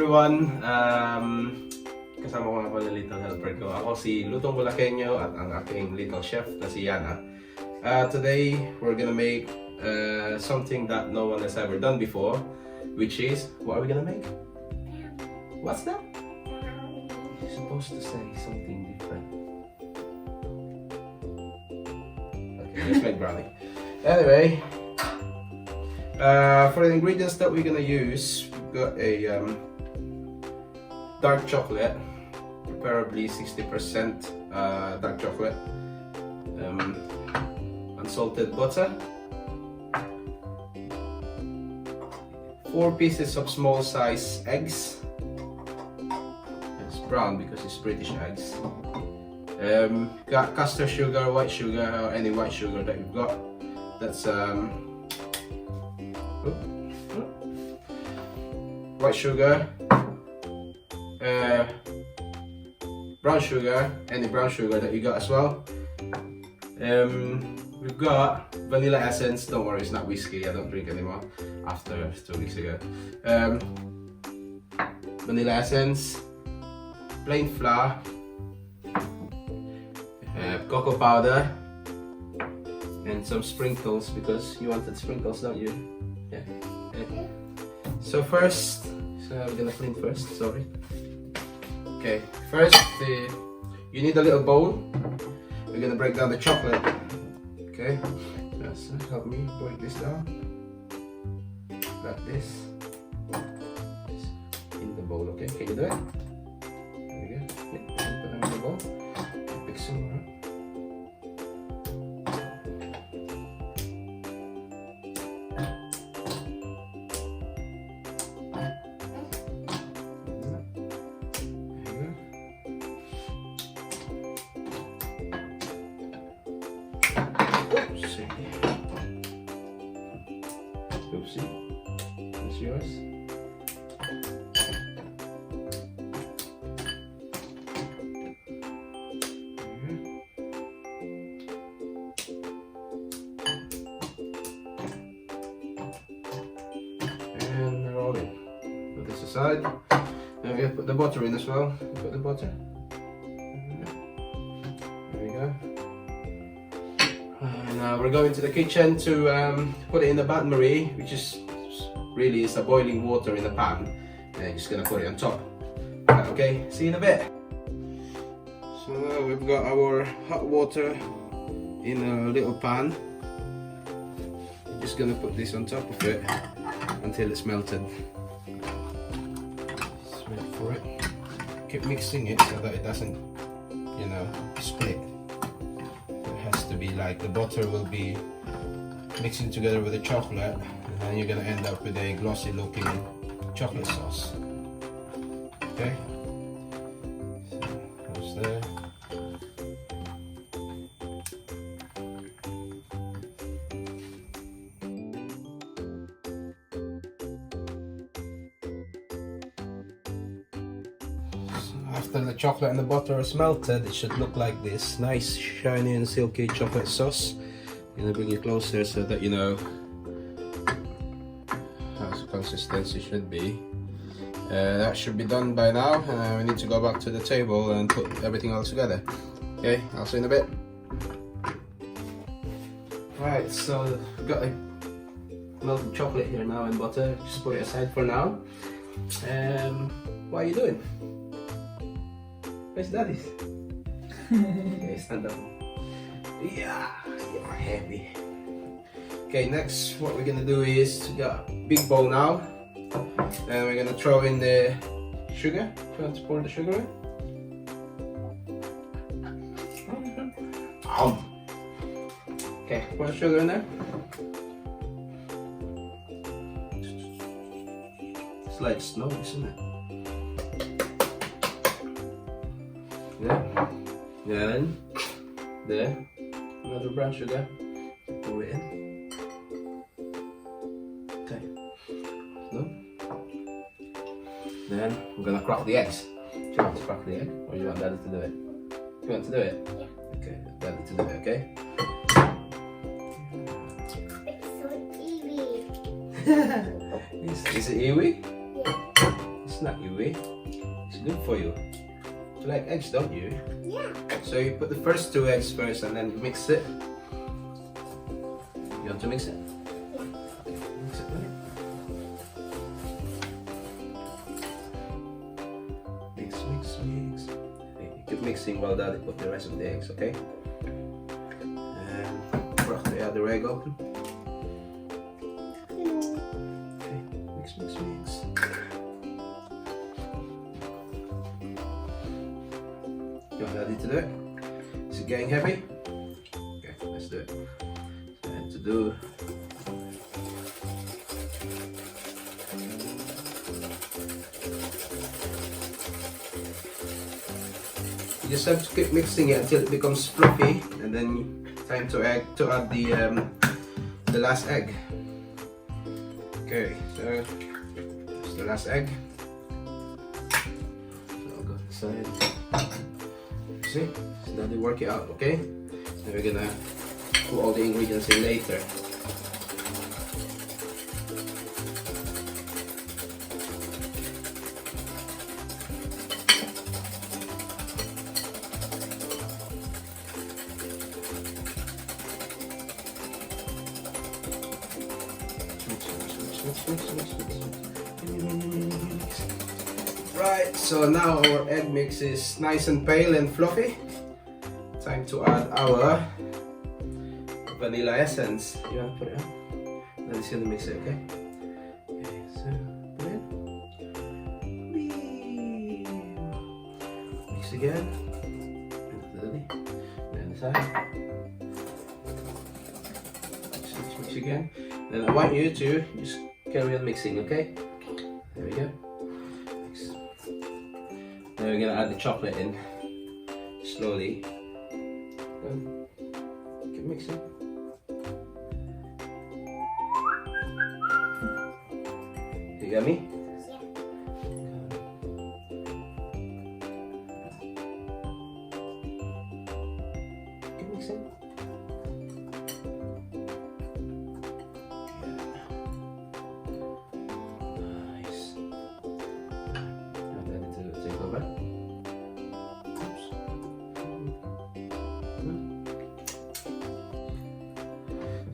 everyone! Kasama ko nga pala little helper ko. Ako si Lutong Bulakenyo at ang aking little chef na si Yana. Today, we're gonna make something that no one has ever done before, which is, what are we gonna make? What's that? You're supposed to say something different. Okay, let's make brownie. Anyway, for the ingredients that we're gonna use, we've got a dark chocolate, preferably 60% dark chocolate, unsalted butter, 4 pieces of small size eggs. It's brown because it's British eggs. Got custard sugar, white sugar, or any white sugar that you've got. That's white sugar, brown sugar, any brown sugar that you got as well. We've got vanilla essence. Don't worry, it's not whiskey. I don't drink anymore after 2 weeks ago. Vanilla essence, plain flour, cocoa powder, and some sprinkles because you wanted sprinkles, don't you? Yeah. Okay. So first, we're gonna clean first. Sorry. Okay. First, you need a little bowl. We're gonna break down the chocolate. Okay. Just help me break this down. Like this. In the bowl. Okay. Can you do it? There we go. Yeah. Put them in the bowl. Pick some more. Oopsie, that's yours. And roll it. Put this aside. Now we have to put the butter in as well. Put the butter. There we go. And we're going to the kitchen to put it in the bain-marie, which is really a boiling water in the pan. And just gonna put it on top. Okay, see you in a bit. So now we've got our hot water in a little pan. Just gonna put this on top of it until it's melted. Just wait for it. Keep mixing it so that it doesn't, you know, split. To be like the butter will be mixing together with the chocolate, and then you're gonna end up with a glossy looking chocolate sauce. Okay, so goes there. After the chocolate and the butter is melted, it should look like this nice, shiny and silky chocolate sauce. I'm gonna bring it closer so that you know how the consistency should be. That should be done by now. We need to go back to the table and put everything all together. Okay, I'll see you in a bit. Right, so we've got a melted chocolate here now and butter. Just put it aside for now. What are you doing? Where's Daddy's? Okay, stand up. Yeah, you're heavy. Okay, next what we're gonna do is, we got a big bowl now. And we're gonna throw in the sugar. Do you want to pour the sugar in? Okay, pour the sugar in there. It's like snow, isn't it? Yeah. Then there, another brown sugar. Pour it in. Okay. No. Then I'm gonna crack the eggs. Do you want to crack the egg, or you want Daddy to do it? Do you want to do it? Yeah. Okay, Daddy to do it. Okay. It's so easy. Is it Iwi? Yeah. It's It's not Yui. It's good for you. You like eggs, don't you? Yeah. So you put the first 2 eggs first and then mix it. You want to mix it? Yeah. Mix it, right? Mix, mix, mix. You keep mixing while Daddy put the rest of the eggs, okay? And crack the other egg open. Okay, mix, mix, mix. You want Daddy to do it? Is it getting heavy? Okay, let's do it. And to do. You just have to keep mixing it until it becomes fluffy, and then time to add the last egg. Okay, so that's the last egg. So I'll go inside. See, so now they work it out. Okay, then we're gonna put all the ingredients in later. Right, so now our egg mix is nice and pale and fluffy. Time to add our vanilla essence. You want to put it on? Then it's gonna mix it, okay? Okay, so put it in. Mix again. And side. Mix again. Then I want you to just carry on mixing, okay? There we go. Mix. Then we're gonna add the chocolate in slowly. Keep mixing. You got me? Keep mixing.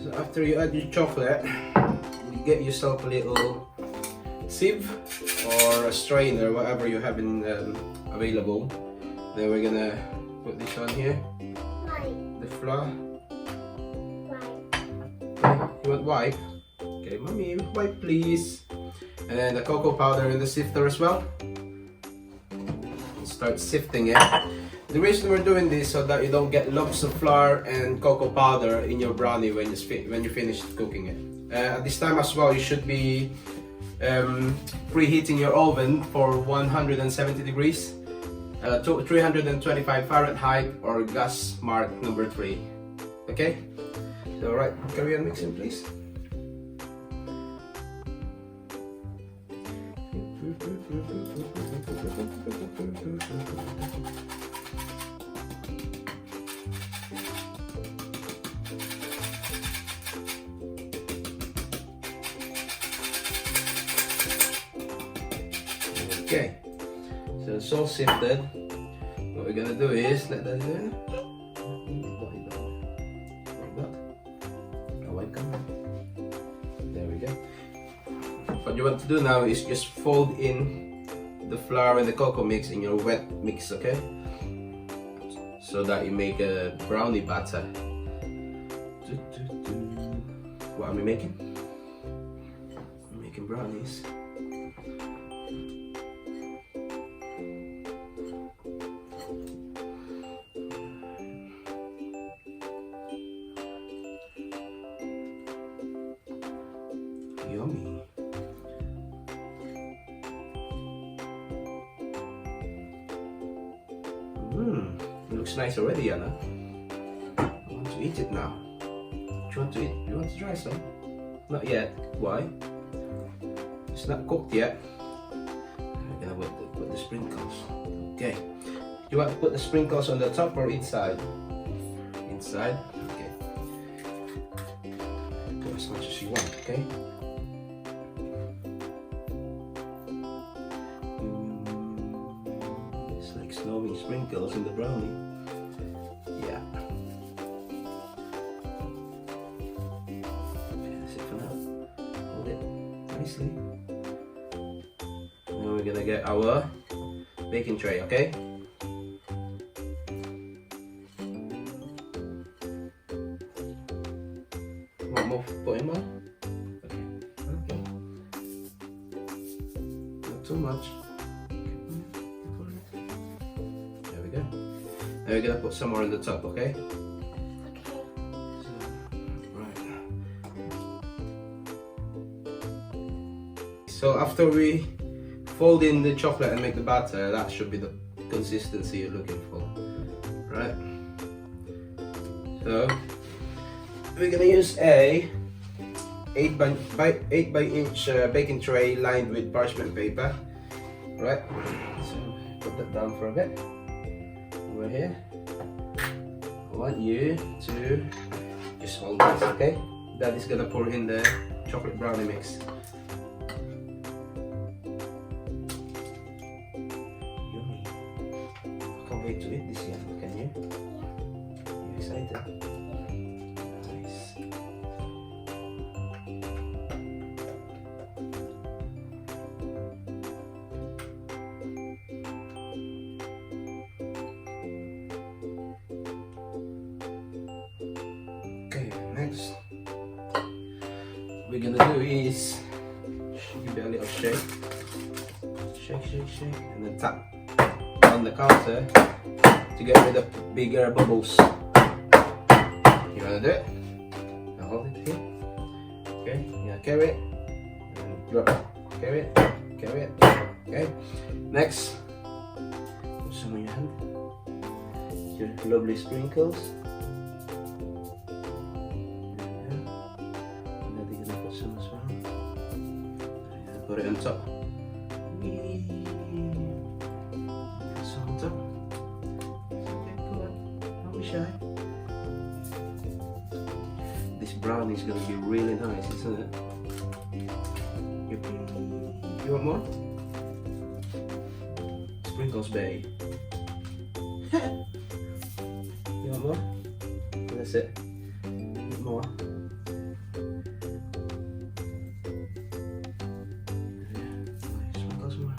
So after you add your chocolate, you get yourself a little sieve or a strainer, whatever you have in available. Then we're gonna put this on here. The flour. Okay, you want wipe? Okay, mommy, wipe please. And then the cocoa powder in the sifter as well. Start sifting it. The reason we're doing this so that you don't get lumps of flour and cocoa powder in your brownie when you finish cooking it. At this time as well, you should be preheating your oven for 170 degrees, to 325 Fahrenheit or gas mark number 3. Okay? So right, carry on mixing please. Okay, so it's all sifted. What we're gonna do is let that in. There we go. What you want to do now is just fold in the flour and the cocoa mix in your wet mix, okay? So that you make a brownie batter. What are we making? We're making brownies. Yummy. It looks nice already, Anna. I want to eat it now. Do you want to eat? You want to try some? Not yet. Why? It's not cooked yet. I'm gonna put the sprinkles. Okay. Do you want to put the sprinkles on the top or inside? Inside. Okay. Put as much as you want. Okay. sprinkles in the brownie. Yeah. That's it for now. Hold it nicely. Now we're gonna get our baking tray, okay? Want more? Put in more? Okay. Not too much. There we go. Now we're gonna put some more on the top, okay? So after we fold in the chocolate and make the batter, that should be the consistency you're looking for, right? So we're gonna use a 8 by 8 baking tray lined with parchment paper, right? So put that down for a bit. Over here, I want you to just hold this, okay? That is gonna pour in the chocolate brownie mix. To eat this yet, can you? You excited? Nice. Okay, next we're gonna do is give it a little shake, shake, and then tap on the counter to get rid of bigger bubbles. You wanna do it? Now hold it here. Okay, you gotta carry it and drop it. Carry it. Okay. Next, put some on your hand. Your lovely sprinkles. And then you're gonna put some as well. And put it on top. Put some on top. Shy. This brownie is gonna be really nice, isn't it? You want more? Sprinkles, babe. You want more? That's it. More. Sprinkles more.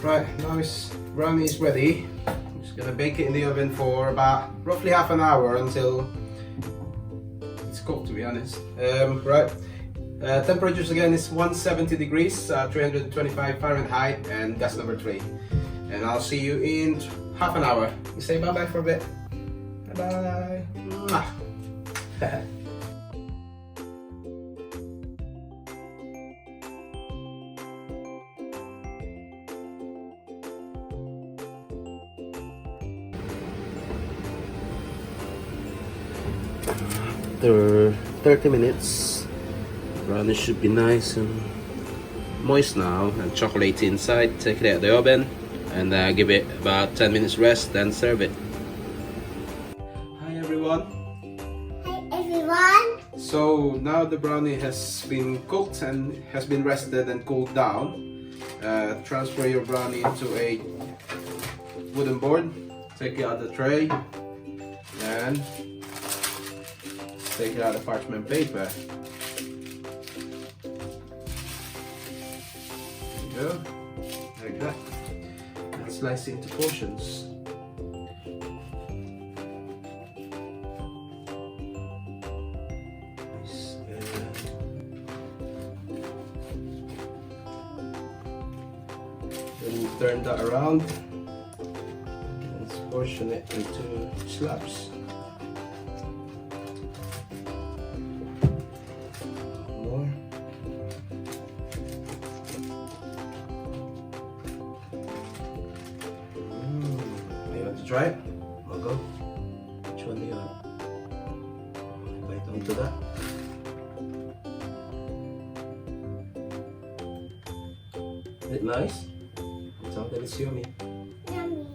Right, now brownie is ready. I'm just gonna bake it in the oven for about roughly half an hour until it's cooked, to be honest. Right, temperatures again is 170 degrees, 325 Fahrenheit, and gas number 3. And I'll see you in half an hour. You say bye bye for a bit. Bye bye. After 30 minutes, brownie should be nice and moist now and chocolatey inside. Take it out of the oven and give it about 10 minutes rest, then serve it. Hi everyone. Hi everyone. So now the brownie has been cooked and has been rested and cooled down. Transfer your brownie into a wooden board. Take it out of the tray and take it out of parchment paper. There you go, like that. And slice it into portions. Nice. Then turn that around and portion it into slabs. Try it. I'll go. Which one do you want? Bite onto that. Is it nice? Tell them it's yummy. Yummy.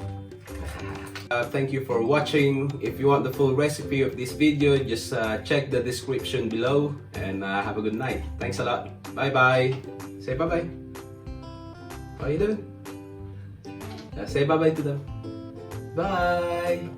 Thank you for watching. If you want the full recipe of this video, just check the description below and have a good night. Thanks a lot. Bye bye. Say bye-bye. How you doing? Say bye-bye to them. Bye!